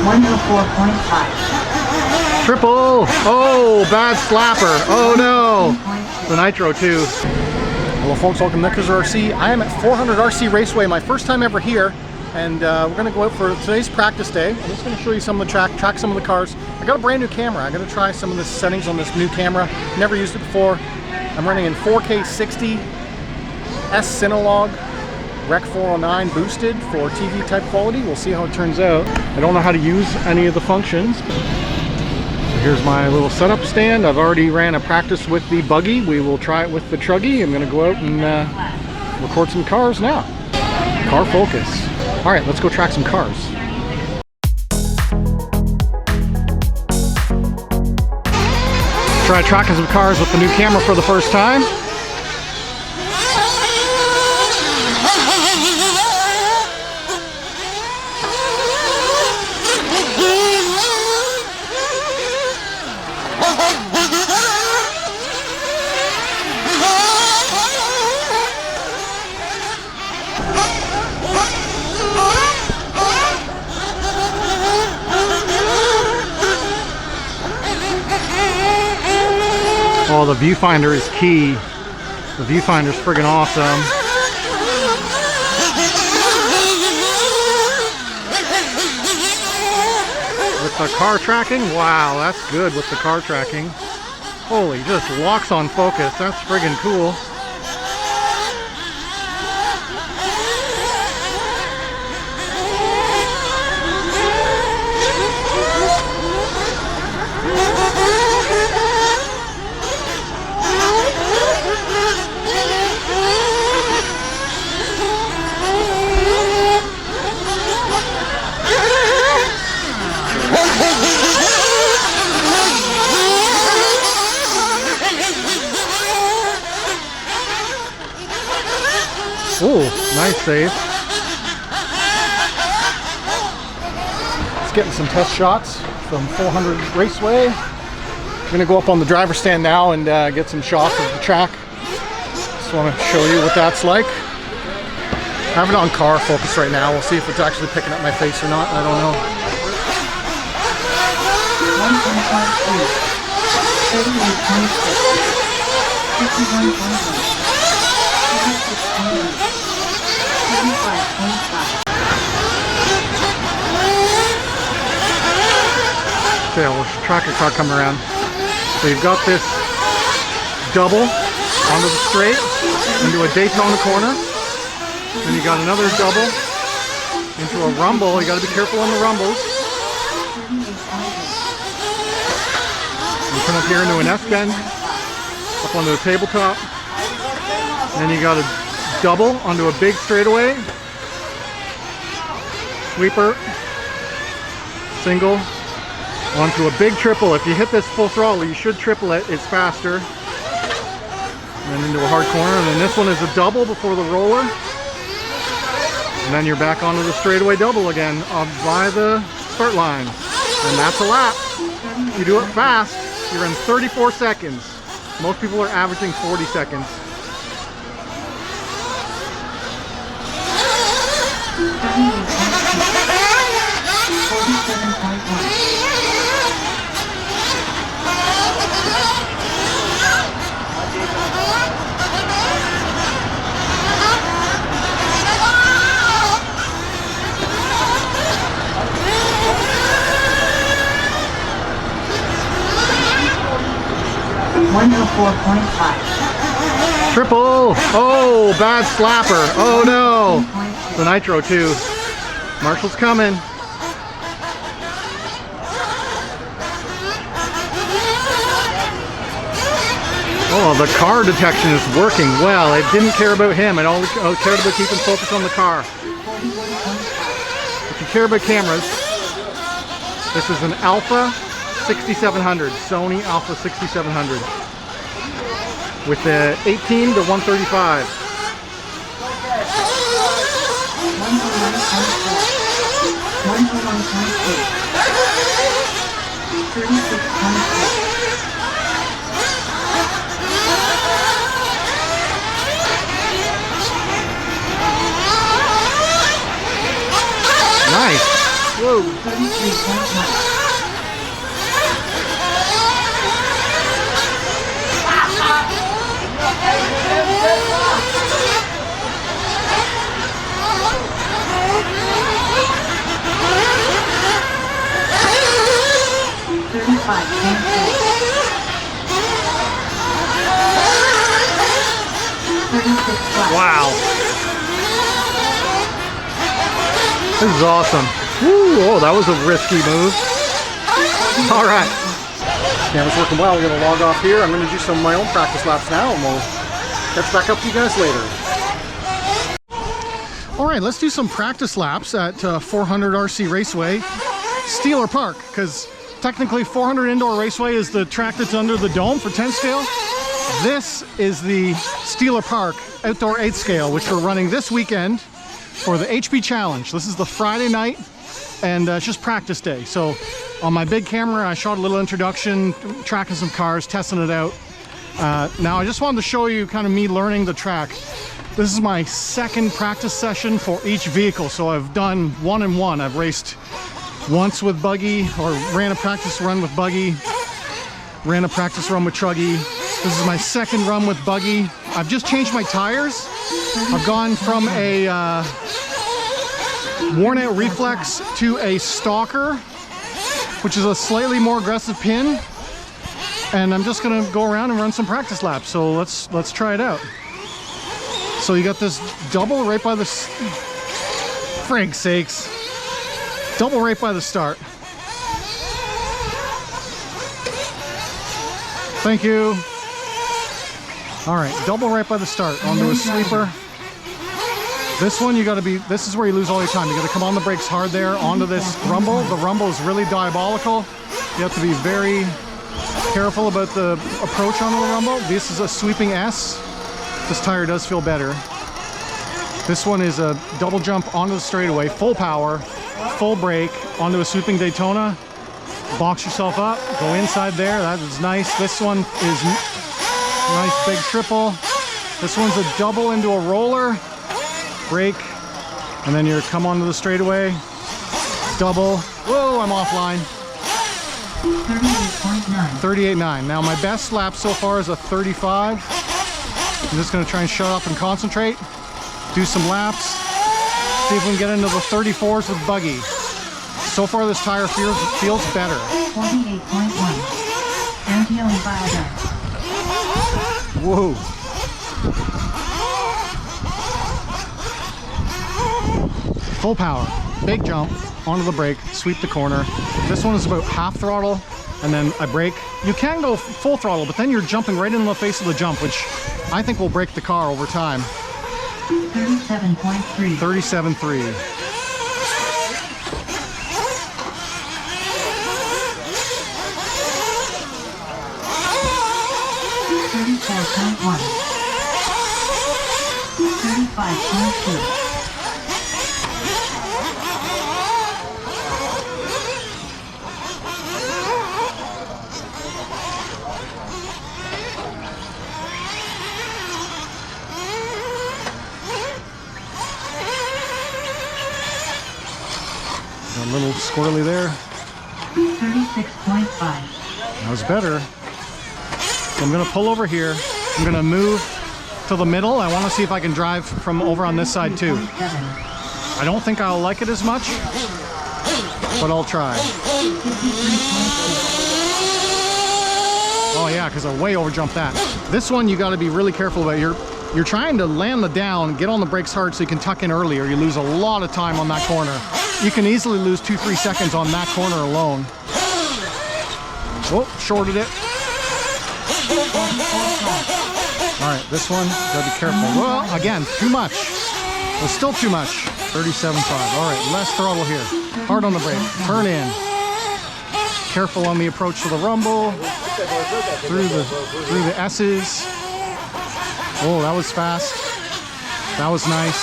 104.5. Triple! Oh, bad slapper. Oh no! The nitro too. Hello folks, welcome to Netcruzer RC. I am at 400 RC Raceway, my first time ever here. And we're going to go out for today's practice day. I'm just going to show you some of the track some of the cars. I got a brand new camera. I'm going to try some of the settings on this new camera. Never used it before. I'm running in 4K 60 S Cinelogue Rec 409 boosted for TV type quality. We'll see how it turns out. I don't know how to use any of the functions. Here's my little setup stand. I've already ran a practice with the Buggy. We will try it with the Truggy. I'm going to go out and record some cars now. Car focus. All right, let's go track some cars. Try tracking some cars with the new camera for the first time. Oh, the viewfinder is key. The viewfinder is friggin' awesome. With the car tracking, wow, that's good with the car tracking. Holy, just locks on focus. That's friggin' cool. Oh, nice save. Just getting some test shots from 400 Raceway. I'm gonna go up on the driver's stand now and get some shots of the track. Just want to show you what that's like. I have it on car focus right now. We'll see if it's actually picking up my face or not. I don't know. 1.5. Okay, we'll track a car coming around. So you've got this double onto the straight into a Daytona corner. Then you got another double into a rumble. You got to be careful on the rumbles. You come up here into an S-bend, up onto a tabletop. Then you got a double onto a big straightaway. Sweeper. Single. Onto a big triple. If you hit this full throttle, you should triple it. It's faster. And then into a hard corner. And then this one is a double before the roller. And then you're back onto the straightaway double again by the start line. And that's a lap. If you do it fast, you're in 34 seconds. Most people are averaging 40 seconds. Triple! Oh, bad slapper. Oh no! The nitro too. Marshall's coming. Oh, the car detection is working well. It didn't care about him. It only cared about keeping focus on the car. If you care about cameras, this is an Alpha 6700, Sony Alpha 6700 with the 18 to 135. Nice. Whoa. Whoa. 33.9. Wow. This is awesome. Woo, oh, that was a risky move. All right. Camera's working well. We're going to log off here. I'm going to do some of my own practice laps now, and we'll catch back up to you guys later. All right, let's do some practice laps at 400 RC Raceway, Steeler Park, because technically 400 Indoor Raceway is the track that's under the dome for 10 scale. This is the Steeler Park Outdoor 8 scale, which we're running this weekend for the HP Challenge. This is the Friday night, and it's just practice day. So on my big camera, I shot a little introduction, tracking some cars, testing it out. Now I just wanted to show you kind of me learning the track. This is my second practice session for each vehicle. So I've done 1 and 1. I've raced once with Buggy, or ran a practice run with Buggy, ran a practice run with Truggy. This is my second run with Buggy. I've just changed my tires. I've gone from a worn out Reflex to a Stalker, which is a slightly more aggressive pin. And I'm just gonna go around and run some practice laps. So let's try it out. So you got this double right by the, frank's sakes, double right by the start. Thank you. All right, double right by the start onto a sweeper. This one, this is where you lose all your time. You gotta come on the brakes hard there onto this rumble. The rumble is really diabolical. You have to be very careful about the approach onto the rumble. This is a sweeping S. This tire does feel better. This one is a double jump onto the straightaway, full power, full brake, onto a sweeping Daytona. Box yourself up, go inside there, that is nice. This one is nice big triple. This one's a double into a roller, brake, and then you come onto the straightaway, double. Whoa, I'm offline. 38.9. Now my best lap so far is a 35. I'm just gonna try and shut up and concentrate, do some laps, see if we can get into the 34s with Buggy. So far this tire feels better. 28.1. Whoa. Full power, big jump, onto the brake, sweep the corner. This one is about half throttle, and then I brake. You can go full throttle, but then you're jumping right in the face of the jump, which I think will break the car over time. 37.3. 37.3. A little squirrely there. 36.5. That was better. So I'm gonna pull over here. I'm gonna move to the middle. I want to see if I can drive from over on this side too. I don't think I'll like it as much, but I'll try. Oh yeah, because I way overjumped that. This one you got to be really careful about. You're trying to land the down, get on the brakes hard so you can tuck in early, or you lose a lot of time on that corner. You can easily lose 2-3 seconds on that corner alone. Oh, shorted it. All right, this one, gotta be careful. Well, again, too much. Well, still too much. 37.5. All right, less throttle here. Hard on the brake. Turn in. Careful on the approach to the rumble. Through the S's. Oh, that was fast. That was nice.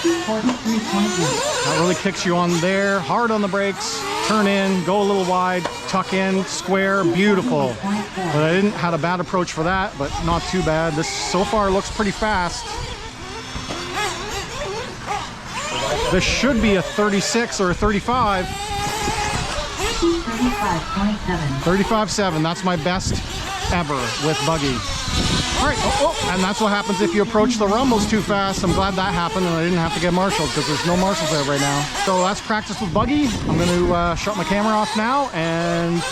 43.1. That really kicks you on there. Hard on the brakes. Turn in, go a little wide, tuck in, square, beautiful. But I had a bad approach for that, but not too bad. This so far looks pretty fast. This should be a 36 or a 35. 35.7. 35.7, that's my best ever with Buggy. All right, and that's what happens if you approach the rumbles too fast. I'm glad that happened and I didn't have to get marshaled because there's no marshals there right now. So that's practice with Buggy. I'm going to shut my camera off now and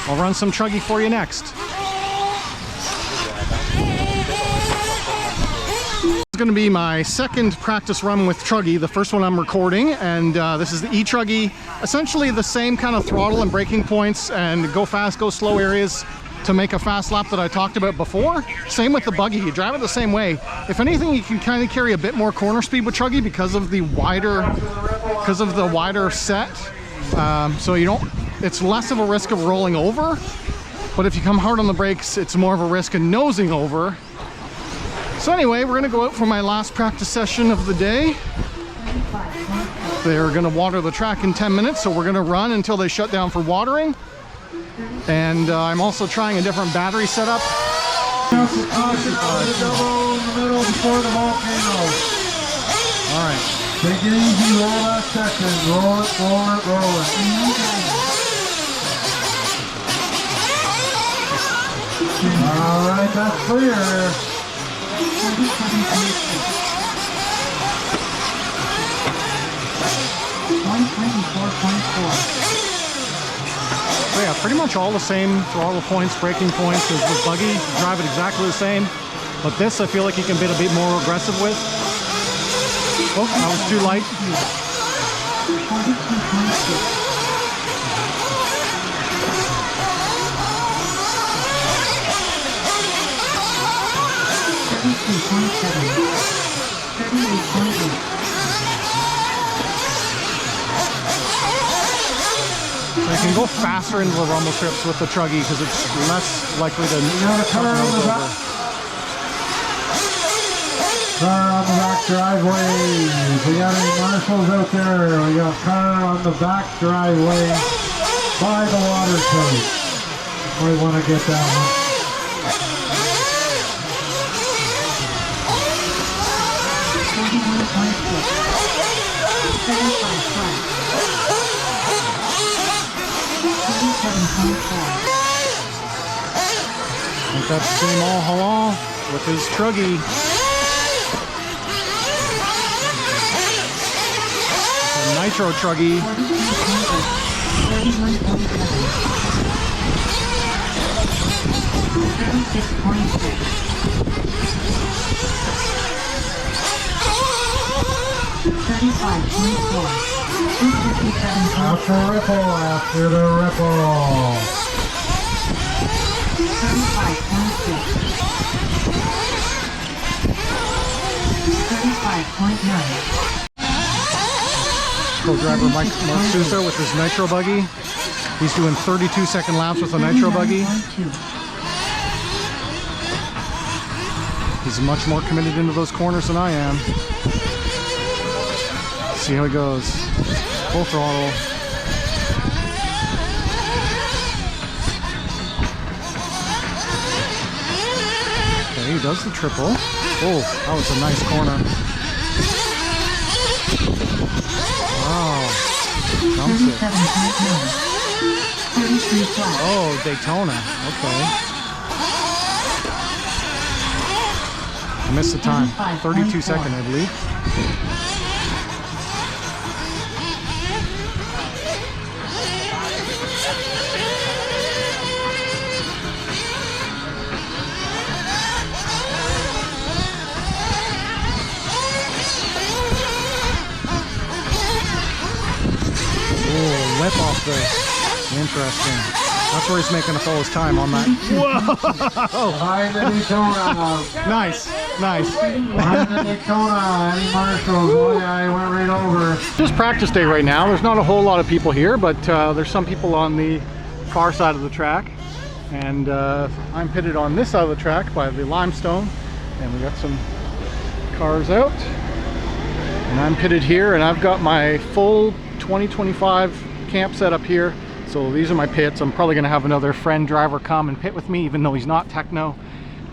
I'll run some Truggy for you next. It's going to be my second practice run with Truggy. The first one I'm recording, and this is the E-Truggy. Essentially the same kind of throttle and braking points and go fast, go slow areas to make a fast lap that I talked about before. Same with the Buggy, you drive it the same way. If anything, you can kind of carry a bit more corner speed with Truggy because of the wider set. So you don't, it's less of a risk of rolling over, but if you come hard on the brakes, it's more of a risk of nosing over. So anyway, we're gonna go out for my last practice session of the day. They're gonna water the track in 10 minutes, so we're gonna run until they shut down for watering. And I'm also trying a different battery setup. Alright. Take it easy, roll that section. Roll it, roll it, roll it. Alright, that's clear. 124.4. So yeah, pretty much all the same throttle points, braking points as with Buggy. Drive it exactly the same. But this I feel like you can be a bit more aggressive with. Oh, that was too light. 42.6. So you can go faster into the rumble strips with the Truggy because it's less likely to nose over. Car on the back driveway. We got any marshals out there? We got car on the back driveway by the water tank. We want to get that one. Like that same all halal with his Truggy. A nitro Truggy. 35.4. After ripple, after the ripple. 35.6. 35.9. Co-driver Mike Sousa with his nitro Buggy. He's doing 32-second laps with a nitro Buggy. He's much more committed into those corners than I am. See how he goes. Full throttle. Okay, he does the triple. Oh, that was a nice corner. Wow. Jumps it. 33.9. Oh, Daytona. Okay. I missed the time. 32 second, I believe. Whip off this. Interesting. That's where he's making a fellow's time on that. Whoa! Behind the Daytona. Nice, nice. Behind the Daytona. Any marshals? Oh yeah, he went right over. Just practice day right now. There's not a whole lot of people here, but there's some people on the far side of the track. And I'm pitted on this side of the track by the limestone. And we got some cars out. And I'm pitted here, and I've got my full 2025 camp set up here. So these are my pits. I'm probably gonna have another friend driver come and pit with me, even though he's not techno.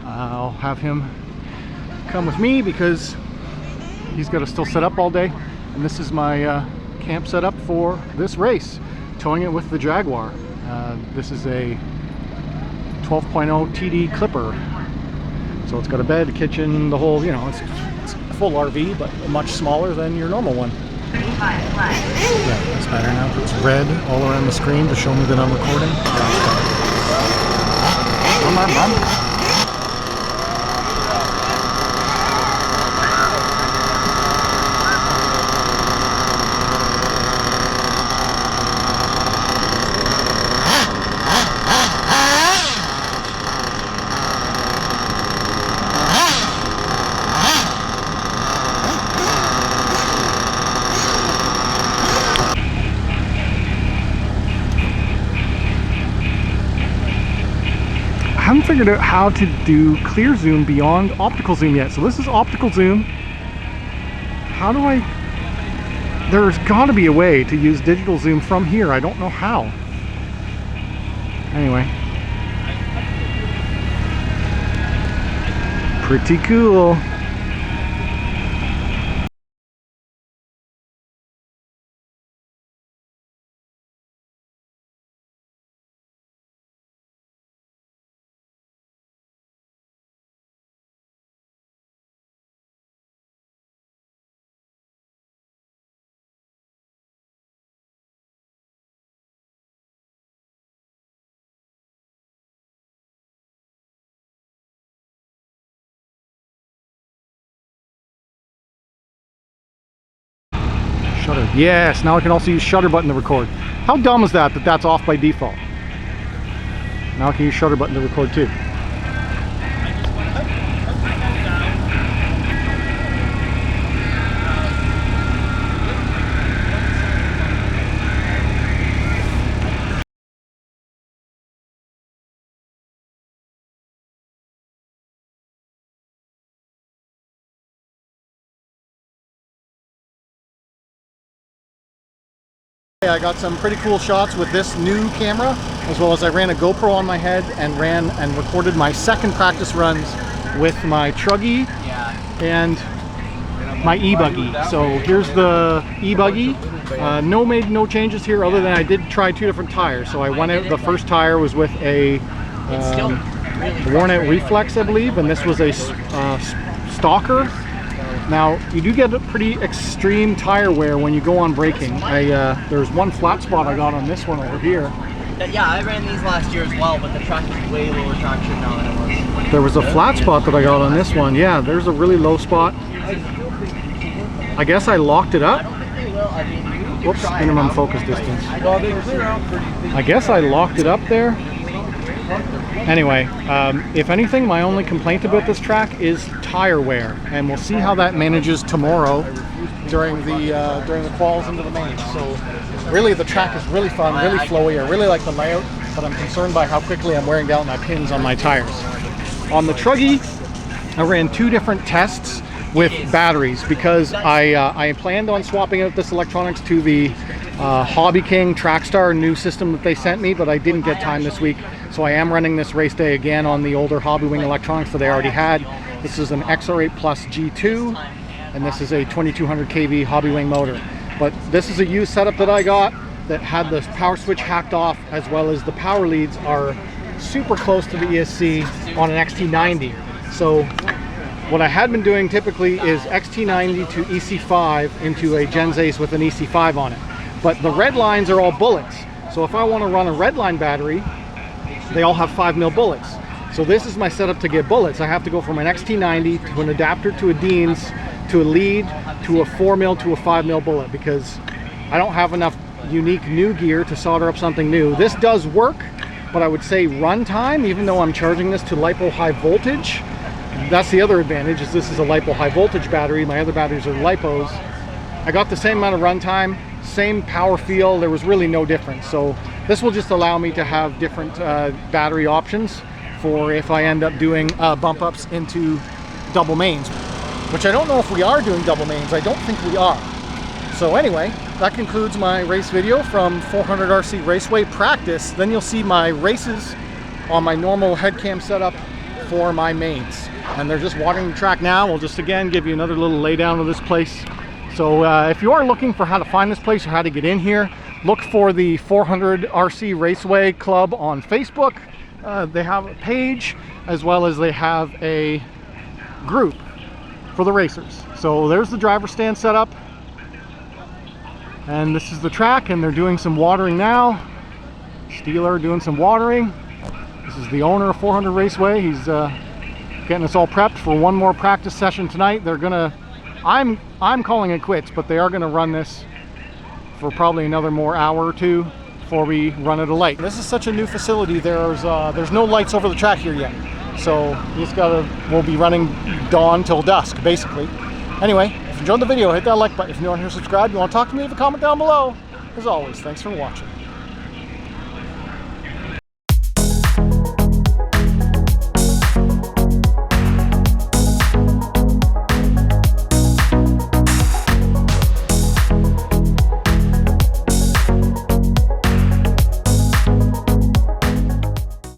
I'll have him come with me because he's got to still set up all day. And this is my camp setup for this race, towing it with the Jaguar. This is a 12.0 TD Clipper. So it's got a bed, kitchen, the whole, you know, it's a full RV, but much smaller than your normal one. Yeah, it's better now. It's red all around the screen to show me that I'm recording. Come on, Mom. I haven't figured out how to do clear zoom beyond optical zoom yet. So this is optical zoom. How do I... There's got to be a way to use digital zoom from here. I don't know how. Anyway. Pretty cool. Shutter. Yes, now I can also use shutter button to record. How dumb is that that's off by default? Now I can use shutter button to record too. I got some pretty cool shots with this new camera, as well as I ran a GoPro on my head and ran and recorded my second practice runs with my Truggy and my e-Buggy. So here's the e-Buggy. Made no changes here other than I did try two different tires. So I went out, the first tire was with a worn out Reflex, I believe, and this was a Stalker. Now, you do get a pretty extreme tire wear when you go on braking. There's one flat spot I got on this one over here. Yeah, I ran these last year as well, but the track is way lower traction now than it was. There was a flat spot that I got on this one. Yeah, there's a really low spot. I guess I locked it up. I don't think they will. I mean, Whoops, minimum focus distance. I guess I locked it up there. Anyway, if anything, my only complaint about this track is tire wear, and we'll see how that manages tomorrow during the quals into the main. So really the track is really fun, really flowy. I really like the layout, but I'm concerned by how quickly I'm wearing down my pins on my tires. On the Truggy, I ran two different tests with batteries because I planned on swapping out this electronics to the Hobby King Trackstar new system that they sent me, but I didn't get time this week. So I am running this race day again on the older Hobby Wing electronics that I already had. This is an XR8 Plus G2, and this is a 2200 kV Hobby Wing motor. But this is a used setup that I got that had the power switch hacked off, as well as the power leads are super close to the ESC on an XT90. So what I had been doing typically is XT90 to EC5 into a Gens Ace with an EC5 on it. But the red lines are all bullets. So if I want to run a red line battery, they all have 5mm bullets. So this is my setup to get bullets. I have to go from an XT90 to an adapter to a Dean's to a lead to a 4mm to a 5mm bullet, because I don't have enough unique new gear to solder up something new. This does work, but I would say run time, even though I'm charging this to LiPo high voltage, that's the other advantage, is this is a LiPo high voltage battery. My other batteries are LiPos. I got the same amount of run time, same power feel. There was really no difference. So this will just allow me to have different battery options for if I end up doing bump ups into double mains, which I don't know if we are doing double mains. I don't think we are. So anyway, that concludes my race video from 400RC Raceway practice. Then you'll see my races on my normal head cam setup for my mains. And they're just watering the track now. We'll just again give you another little lay down of this place So if you are looking for how to find this place or how to get in here, look for the 400 RC Raceway Club on Facebook. They have a page, as well as they have a group for the racers. So there's the driver stand set up, and this is the track, and they're doing some watering now. Steeler doing some watering. This is the owner of 400 Raceway. He's getting us all prepped for one more practice session tonight. They're gonna, I'm calling it quits, but they are gonna run this for probably another more hour or two before we run it a light. This is such a new facility. There's no lights over the track here yet. So you just we'll be running dawn till dusk, basically. Anyway, if you enjoyed the video, hit that like button. If you're new on here, subscribe. You want to talk to me, leave a comment down below. As always, thanks for watching.